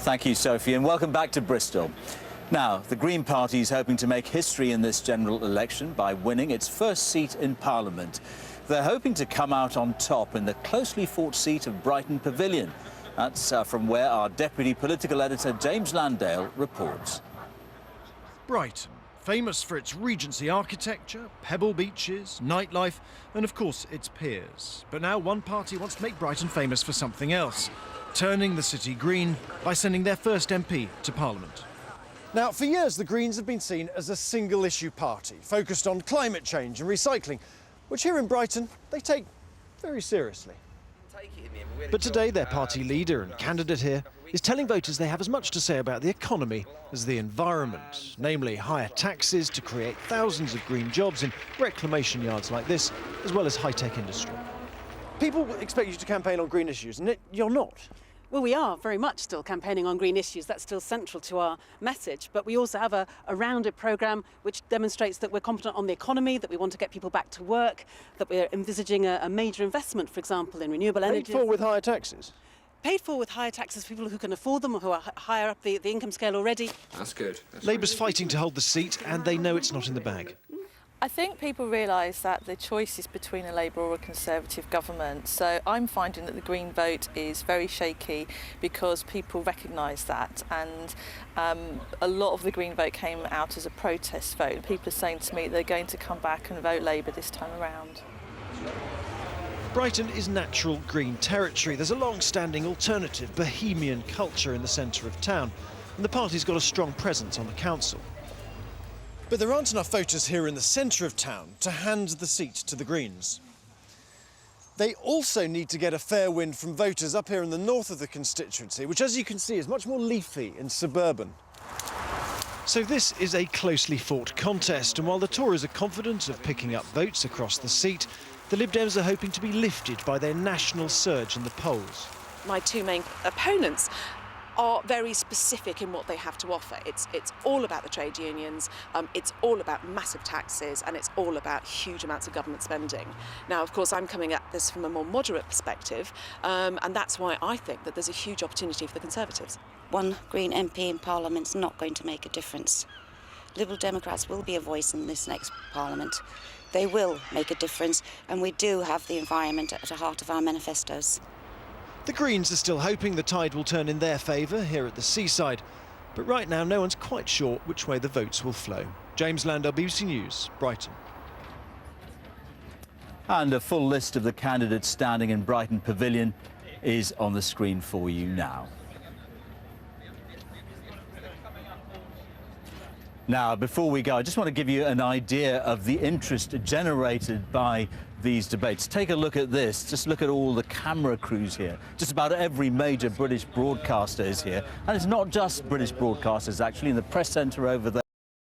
Thank you, Sophie, and welcome back to Bristol. Now, the Green Party is hoping to make history in this general election by winning its first seat in Parliament. They're hoping to come out on top in the closely fought seat of Brighton Pavilion. That's from where our deputy political editor James Landale reports. Brighton, famous for its Regency architecture, pebble beaches, nightlife, and of course its piers. But now one party wants to make Brighton famous for something else, turning the city green by sending their first MP to Parliament. Now, for years, the Greens have been seen as a single-issue party, focused on climate change and recycling, which here in Brighton, they take very seriously. But today, their party leader and candidate here is telling voters they have as much to say about the economy as the environment, namely higher taxes to create thousands of green jobs in reclamation yards like this, as well as high-tech industry. People expect you to campaign on green issues, and you're not. Well, we are very much still campaigning on green issues. That's still central to our message. But we also have a rounded programme which demonstrates that we're confident on the economy, that we want to get people back to work, that we're envisaging a major investment, for example, in renewable energy. Paid for with higher taxes? Paid for with higher taxes for people who can afford them or who are higher up the income scale already. That's good. Labour's fighting to hold the seat, and they know it's not in the bag. I think people realise that the choice is between a Labour or a Conservative government. So I'm finding that the Green vote is very shaky because people recognise that. And a lot of the Green vote came out as a protest vote. People are saying to me they're going to come back and vote Labour this time around. Brighton is natural green territory. There's a long-standing alternative bohemian culture in the centre of town, and the party's got a strong presence on the council. But there aren't enough voters here in the centre of town to hand the seat to the Greens. They also need to get a fair wind from voters up here in the north of the constituency, which, as you can see, is much more leafy and suburban. So this is a closely fought contest, and while the Tories are confident of picking up votes across the seat, the Lib Dems are hoping to be lifted by their national surge in the polls. My two main opponents are very specific in what they have to offer. It's all about the trade unions, it's all about massive taxes, and it's all about huge amounts of government spending. Now, of course, I'm coming at this from a more moderate perspective, and that's why I think that there's a huge opportunity for the Conservatives. One Green MP in Parliament's not going to make a difference. Liberal Democrats will be a voice in this next Parliament. They will make a difference, and we do have the environment at the heart of our manifestos. The Greens are still hoping the tide will turn in their favour here at the seaside, but right now no one's quite sure which way the votes will flow. James Landale, BBC News, Brighton. And a full list of the candidates standing in Brighton Pavilion is on the screen for you now. Now, before we go, I just want to give you an idea of the interest generated by these debates. Take a look at this. Just look at all the camera crews here. Just about every major British broadcaster is here. And it's not just British broadcasters, actually. In the press centre over there,